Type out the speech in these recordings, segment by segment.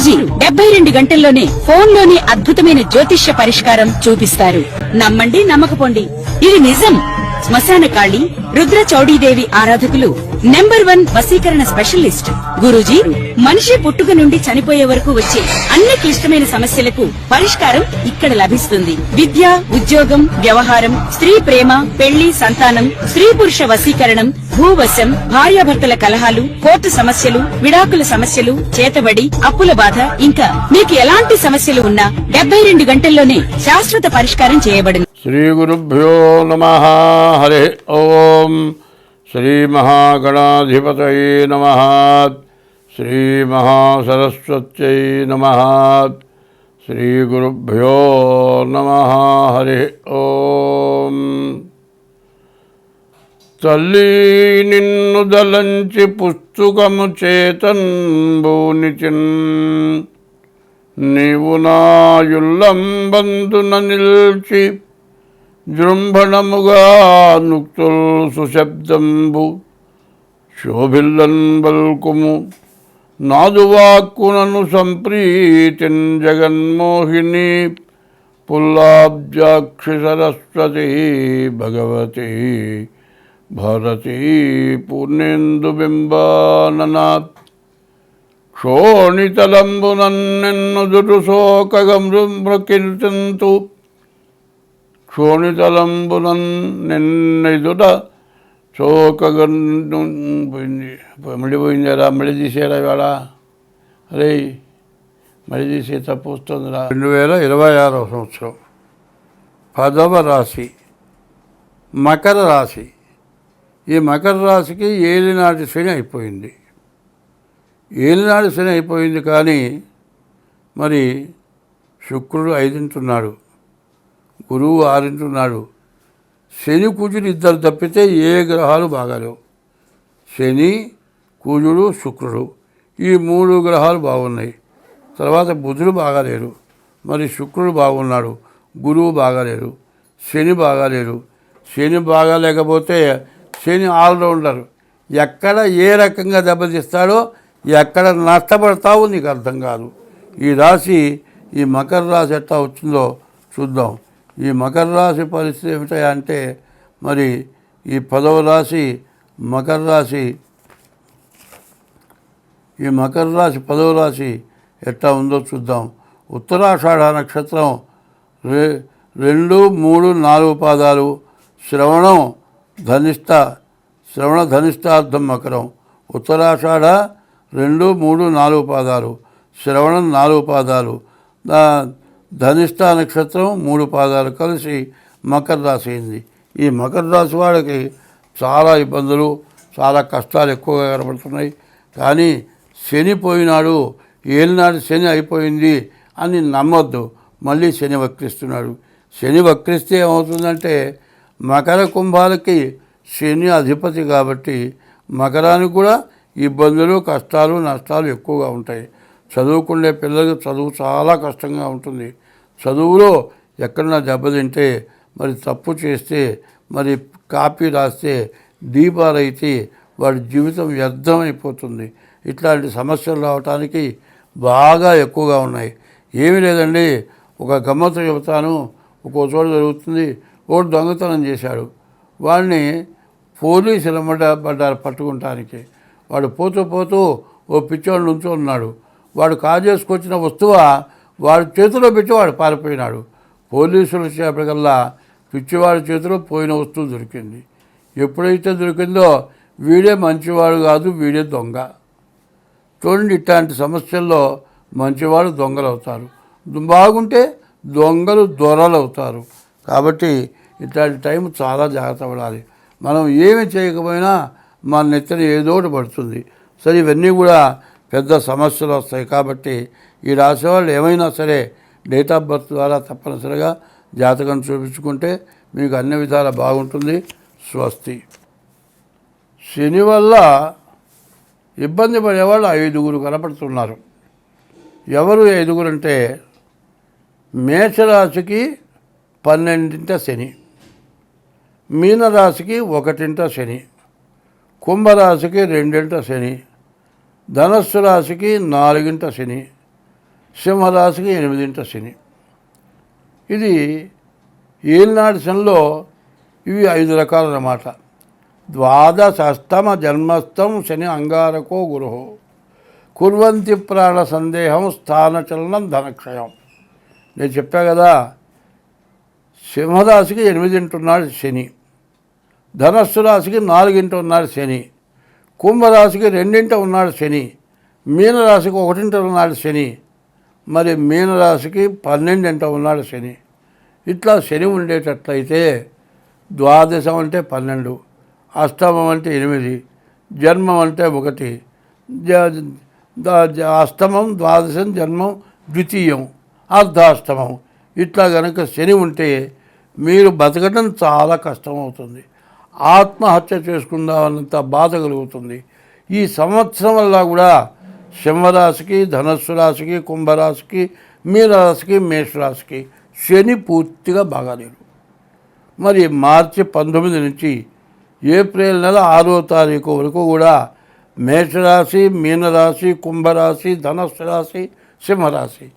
గురూజీ 72 గంటల్లోనే ఫోన్లోని అద్భుతమైన జ్యోతిష్య పరిష్కారం చూపిస్తారు. నమ్మండి, నమ్మకపోండి, ఇది నిజం. శ్మశాన కాళి రుద్ర చౌడీదేవి ఆరాధకులు నంబర్ 1 వశీకరణ స్పెషలిస్ట్. గురూజీ మనిషి పుట్టుక నుండి చనిపోయే వరకు వచ్చే అన్ని క్లిష్టమైన సమస్యలకు పరిష్కారం ఇక్కడ లభిస్తుంది. విద్య, ఉద్యోగం, వ్యవహారం, స్త్రీ ప్రేమ, పెళ్లి, సంతానం, స్త్రీ పురుష వశీకరణం, భూవశం, భార్యాభర్తల కలహాలు, కోర్టు సమస్యలు, విడాకుల సమస్యలు, చేతబడి, అప్పుల బాధ, ఇంకా మీకు ఎలాంటి సమస్యలు ఉన్నా 72 గంటల్లోనే శాశ్వత పరిష్కారం చేయబడును. శ్రీ గురుభ్యో నమః. హరి ఓం. శ్రీ మహాగణాధిపతయే నమః. శ్రీ మహాసరస్వత్యై నమః. శ్రీ గురుభ్యో నమః. హరి ఓం. తల్లి నిన్ను దలంచి పుస్తకము చేతంబూనిచిన్, నీవు నాయుల్లంబందున నిల్చి జృంభణముగా నుక్తుల్ సుశబ్దంబు శోభిల్లన్ బల్కుము నాదువాక్కునను సంప్రీతిన్ జగన్మోహిని పుల్లాబ్జాక్షి సరస్వతి భగవతి భారతీ పూర్ణేందు బింబాననాత్ క్షోణితలంబునన్నెన్నుదురు శోకగమృకీర్తింతు క్షోణితలంబునన్నెన్నెదుట పోయింది. మళ్ళీ పోయిందారా? మళ్ళీ తీసేరా ఇవాళ? అరే మళ్ళీ తీసే తప్పు వస్తుందిరా. 2026 సంవత్సరం 10వ రాశి మకర రాశి. ఈ మకర రాశికి ఏలినాటి శని అయిపోయింది. ఏలినాడు శని అయిపోయింది, కానీ మరి శుక్రుడు 5ంటున్నాడు, గురువు 6ంటున్నాడు. శని కుజుడు ఇద్దరు తప్పితే ఏ గ్రహాలు బాగాలేవు. శని, కుజుడు, శుక్రుడు ఈ 3 గ్రహాలు బాగున్నాయి. తర్వాత బుధుడు బాగాలేరు, మరి శుక్రుడు బాగున్నాడు, గురువు బాగాలేరు, శని బాగాలేరు. శని బాగాలేకపోతే శని ఆల్రౌండర్. ఎక్కడ ఏ రకంగా దెబ్బతీస్తాడో, ఎక్కడ నష్టపడతావో నీకు అర్థం కాదు. ఈ రాశి, ఈ మకర రాశి ఎట్లా వచ్చిందో చూద్దాం. ఈ మకర రాశి పరిస్థితి ఏమిటంటే, మరి ఈ 10వ రాశి మకర రాశి, ఈ మకర రాశి 10వ రాశి ఎట్లా ఉందో చూద్దాం. ఉత్తరాషాఢ నక్షత్రం 2, 3, 4 పాదాలు, శ్రవణ ధనిష్టార్థం మకరం. ఉత్తరాషాఢ 2, 3, 4 పాదాలు, శ్రవణం 4 పాదాలు, ధనిష్ట నక్షత్రం 3 పాదాలు కలిసి మకర రాశి అయింది. ఈ మకర రాశి వాళ్ళకి చాలా ఇబ్బందులు, చాలా కష్టాలు ఎక్కువగా కనబడుతున్నాయి. కానీ శని పోయినాడు, ఏలినాడు శని అయిపోయింది అని నమ్మొద్దు. మళ్ళీ శని వక్రిస్తున్నాడు. శని వక్రిస్తే ఏమవుతుందంటే, మకర కుంభాలకి శని అధిపతి కాబట్టి మకరానికి కూడా ఇబ్బందులు, కష్టాలు, నష్టాలు ఎక్కువగా ఉంటాయి. చదువుకునే పిల్లలకు చదువు చాలా కష్టంగా ఉంటుంది. చదువులో ఎక్కడన్నా దెబ్బతింటే, మరి తప్పు చేస్తే, మరి కాపీ రాస్తే, దీపాలైతే వాడి జీవితం వ్యర్థమైపోతుంది. ఇట్లాంటి సమస్యలు రావటానికి బాగా ఎక్కువగా ఉన్నాయి. ఏమీ లేదండి, ఒక గమ్మత్తు చెబుతాను. ఒక్కో చోట జరుగుతుంది. ఒకడు దొంగతనం చేశాడు. వాడిని పోలీసులు పడ్డారు పట్టుకుంటానికి. వాడు పోతూ పోతూ ఓ పిచ్చోడు నుంచో ఉన్నాడు. వాడు కాజేసుకొచ్చిన వస్తువు వాడి చేతిలో పెట్టి వాడు పారిపోయినాడు. పోలీసులు వచ్చేప్పటికల్లా పిచ్చివాడి చేతిలో పోయిన వస్తువు దొరికింది. ఎప్పుడైతే దొరికిందో వీడే మంచివాడు కాదు, వీడే దొంగ. చూడండి, ఇట్లాంటి సమస్యల్లో మంచివాడు దొంగలు అవుతారు, బాగుంటే దొంగలు దొరలు అవుతారు. కాబట్టి ఇట్లాంటి టైం చాలా జాగ్రత్త పడాలి. మనం ఏమి చేయకపోయినా మన నెత్తిన ఏదో ఒకటి పడుతుంది. సరే, ఇవన్నీ కూడా పెద్ద సమస్యలు వస్తాయి. కాబట్టి ఈ రాశి వాళ్ళు ఏమైనా సరే డేట్ ఆఫ్ బర్త్ ద్వారా తప్పనిసరిగా జాతకం చూపించుకుంటే మీకు అన్ని విధాల బాగుంటుంది. స్వస్తి. శని వల్ల ఇబ్బంది పడేవాళ్ళు 5గురు కనపడుతున్నారు. ఎవరు 5గురు అంటే, మేషరాశికి 12ంట శని, మీనరాశికి 1ంట శని, కుంభరాశికి 2ంట శని, ధనస్సు రాశికి 4ంట శని, సింహరాశికి 8వ శని. ఇది ఏలినాటి శనిలో ఇవి 5 రకాలన్నమాట. ద్వాదశస్తమ జన్మస్థం శని అంగారకో గురు కుర్వంతి ప్రాణ సందేహం స్థానచలనం ధనక్షయం. నేను చెప్పా కదా, సింహరాశికి 8 ఉన్నాడు శని, ధనస్సు రాశికి 4 ఉన్నాడు శని, కుంభరాశికి 2 ఉన్నాడు శని, మీనరాశికి 1 ఉన్నాడు శని, మరి మీనరాశికి 12 ఉన్నాడు శని. ఇట్లా శని ఉండేటట్లయితే ద్వాదశం అంటే 12, అష్టమం అంటే 8, జన్మం అంటే 1, అష్టమం, ద్వాదశం, జన్మం, ద్వితీయం, అర్ధాష్టమం. ఇట్లా కనుక శని ఉంటే మీరు బతకడం చాలా కష్టమవుతుంది. ఆత్మహత్య చేసుకుందామన్నంత బాధ కలుగుతుంది. ఈ సంవత్సరం వల్ల కూడా సింహరాశికి, ధనస్సు రాశికి, కుంభరాశికి, మీనరాశికి, మేషరాశికి శని పూర్తిగా బాగాలేడు. మరి మార్చి 19 నుంచి ఏప్రిల్ నెల 6వ తారీఖు వరకు కూడా మేషరాశి, మీనరాశి, కుంభరాశి, ధనస్సు రాశి, సింహరాశి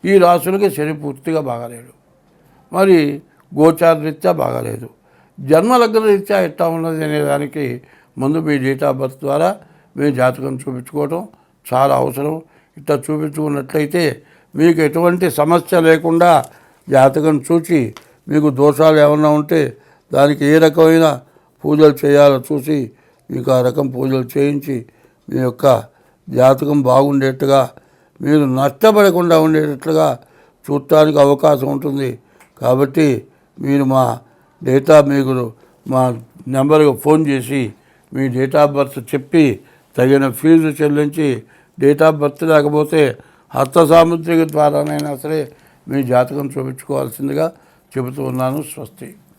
ఈ రాశులకి శని పూర్తిగా బాగాలేడు. మరి గోచార రీత్యా బాగాలేదు. జన్మలగ్న రీత్యా ఎట్లా ఉన్నది అనేదానికి ముందు మీ డేట్ ఆఫ్ బర్త్ ద్వారా మీ జాతకం చూపించుకోవడం చాలా అవసరం. ఇట్లా చూపించుకున్నట్లయితే మీకు ఎటువంటి సమస్య లేకుండా జాతకం చూసి మీకు దోషాలు ఏమన్నా ఉంటే దానికి ఏ రకమైన పూజలు చేయాలో చూసి మీకు ఆ రకం పూజలు చేయించి మీ యొక్క జాతకం బాగుండేట్టుగా, మీరు నష్టపడకుండా ఉండేటట్లుగా చూడటానికి అవకాశం ఉంటుంది. కాబట్టి మీరు మా మీకు మా నెంబర్కి ఫోన్ చేసి మీ డేట్ ఆఫ్ బర్త్ చెప్పి తగిన ఫీజు చెల్లించి, డేట్ ఆఫ్ బర్త్ లేకపోతే హస్త సాముద్రిక ద్వారానైనా సరే మీ జాతకం చూపించుకోవాల్సిందిగా చెబుతూ ఉన్నాను. స్వస్తి.